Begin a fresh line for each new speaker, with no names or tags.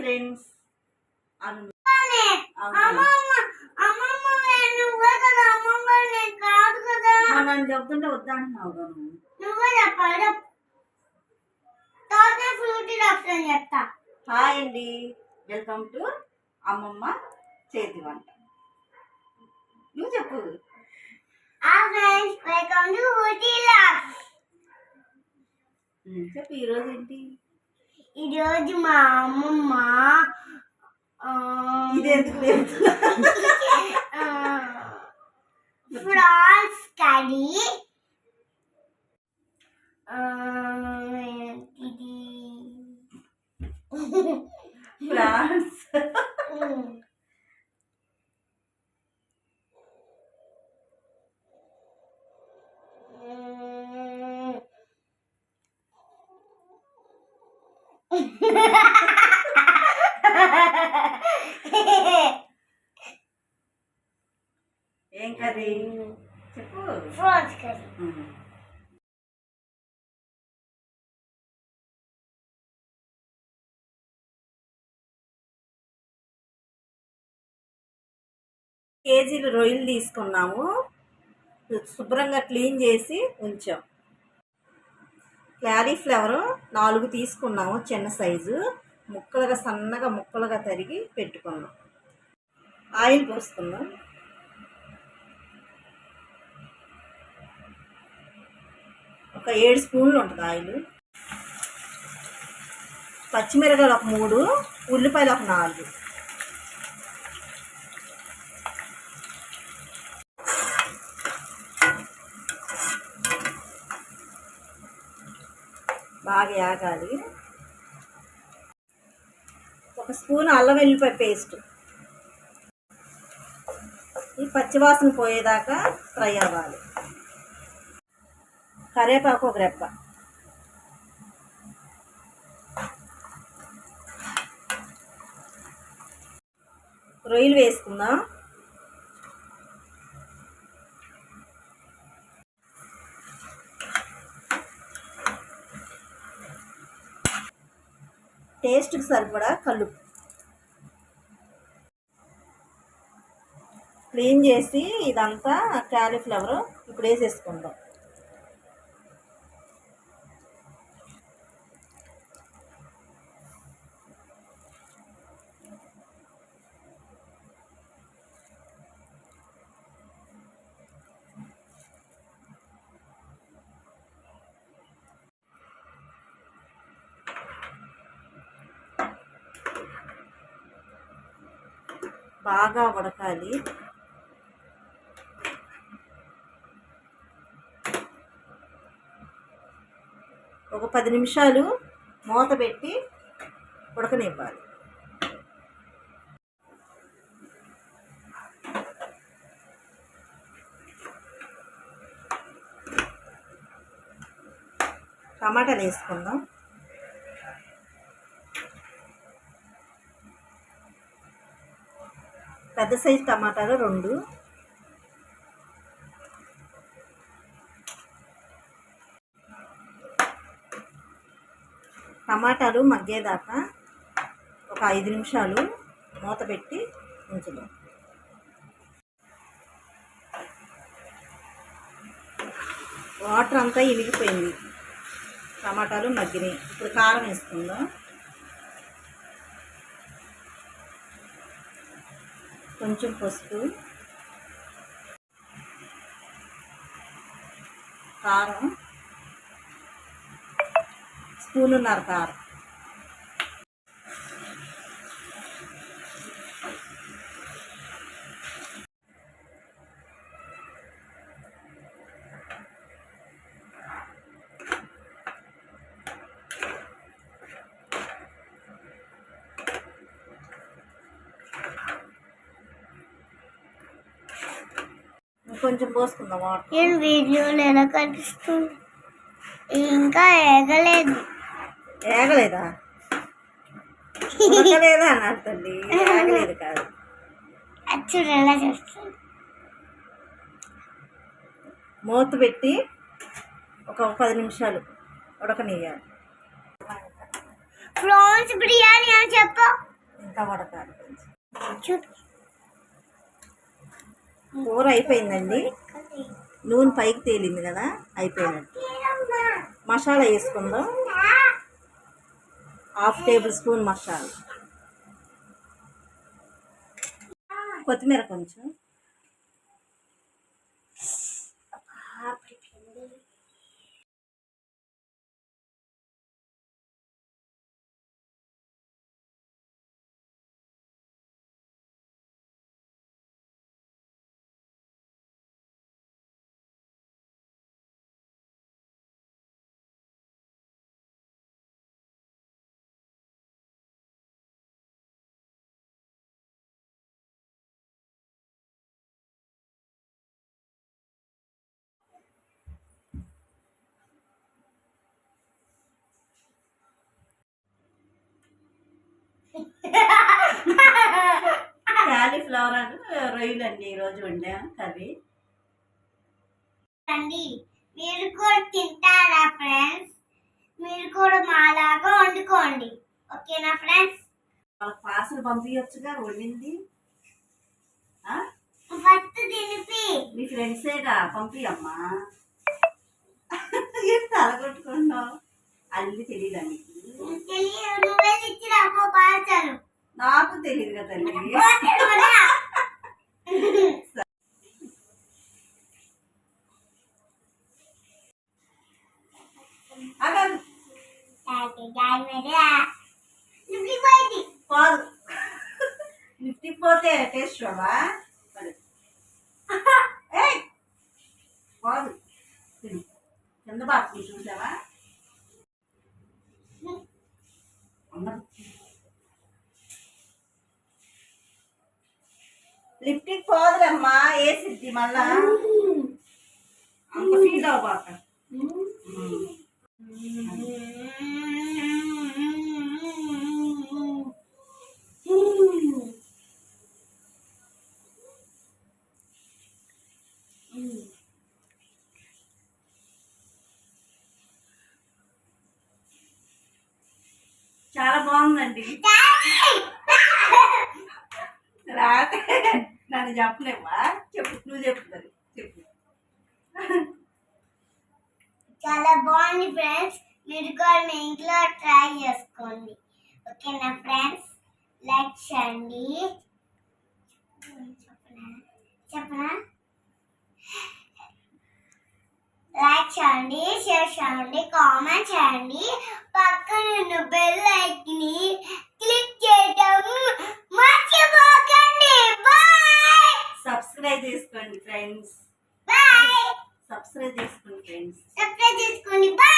Friends. నన్ను చెప్తుంటే వద్దంటున్నావు నువ్వే చెప్పాలి. హాయ్ అండి, వెల్కమ్ టు అమ్మమ్మ చేతి వంట. నువ్వు చెప్పు. చెప్పు. ఈరోజు ఏంటి?
ఈరోజు మా అమ్మమ్మ ఫ్రాన్స్ కర్రీ,
ఫ్రాన్స్ ఏం కర్రీ చెప్పు.
Prawns curry.
కేజీలు రొయ్యలు తీసుకున్నాము, శుభ్రంగా క్లీన్ చేసి ఉంచాం. క్యాలీఫ్లవర్ 4 తీసుకున్నాము, చిన్న సైజు ముక్కలుగా సన్నగా ముక్కలుగా తరిగి పెట్టుకున్నాం. ఆయిల్ పోసుకుందాం. ఒక 7 స్పూన్లు ఉంటుంది ఆయిల్. పచ్చిమిరపకాయలు ఒక 3, ఉల్లిపాయలు ఒక 4. బాగా ఆగాలి. 1 స్పూన్ అల్లం వెల్లిపాయ పేస్ట్. ఈ పచ్చివాసన పోయేదాకా ఫ్రై అవ్వాలి. కరివేపాకు ఒక రెప్ప. రొయ్యలు వేసుకుందాం. టేస్ట్కి సరిపడా కలుపు. క్లీన్ చేసి ఇదంతా క్యాలీఫ్లవర్ ఇప్పుడు వేసేసుకుందాం. బాగా ఉడకాలి. ఒక 10 నిమిషాలు మూత పెట్టి ఉడకనివ్వాలి. టమాటాలు వేసుకుందాం. పెద్ద సైజు టమాటాలు 2. టమాటాలు మగ్గేదాకా ఒక 5 నిమిషాలు మూత పెట్టి ఉంచుదాం. వాటర్ అంతా ఇరిగిపోయింది, టమాటాలు మగ్గినాయి. ఇప్పుడు కారం వేసుకుందాం. కొంచెం పసుపు, కారం 1.5 స్పూన్ కారం. కొంచెం పోసుకుందాం వాటర్.
వీడియోలో ఎలా కనిపిస్తుంది? ఇంకా ఏగలేదు.
ఏగలేదా? ఏగలేదా అని అర్థండి. ఏగలేదు కాదు.
చూడు ఎలా చేస్తుంది.
మూత పెట్టి ఒక 10 నిమిషాలు ఉడకనియ్యాలి.
ప్రాన్స్ బిర్యానీ అని చెప్పు.
ఇంకా ఉడకాలి కొంచెం.
చూడు
కూర అయిపోయిందండి. నూనె పైకి తేలింది కదా, అయిపోయినట్టు. మసాలా వేసుకుందాం. 1/2 టేబుల్ స్పూన్ మసాలా, కొత్తిమీర కొంచెం, క్యాలీఫ్లవర్ అని రొయ్యలు అండి ఈరోజు వండాం కర్రీ.
అండి మీరు కూడా తింటారా ఫ్రెండ్స్? మీరు కూడా మాలాగా వండుకోండి, ఓకేనా ఫ్రెండ్స్?
వాళ్ళకి పార్సల్ పంపించచ్చుగా వండింది.
ఫస్ట్ తినిపి
మీ ఫ్రెండ్సేగా, పంపియమ్మా. ఏం తలగొట్టుకున్నావు? అల్లి తెలియదా నీకు?
తెలియదు, నువ్వే తెచ్చిరా అమ్మో పార్సలు.
నాకు తెలియదు కదా తల్లి. పోదు, లిఫ్ట్కి పోతే టేస్ట్ చూడవా? పోదు, కింద బాత్రూమ్ చూసావా? లిఫ్ట్కి పోదులమ్మా, వేసిద్ది మళ్ళా. అంత ఫీల్ అవ్వబాక. చాలా బాగుందండి. రాతే నన్ను చెప్పలేవా? చెప్పు, నువ్వు చెప్తారు చెప్పు.
చాలా బాగుంది ఫ్రెండ్స్, మీరు కూడా మీ ఇంట్లో ట్రై చేసుకోండి, ఓకేనా ఫ్రెండ్స్? లైక్ చేయండి, చెప్పనా? లైక్ చేయండి, షేర్ చేయండి, కామెంట్ చేయండి, పక్కన ఉన్న బెల్ ఐకాన్ని క్లిక్ చేయడం మర్చిపోకండి. బాయ్.
సబ్స్క్రైబ్ చేసుకోండి ఫ్రెండ్స్.
బాయ్.
సబ్స్క్రైబ్ చేసుకోండి ఫ్రెండ్స్.
సబ్స్క్రైబ్ చేసుకోండి. బాయ్.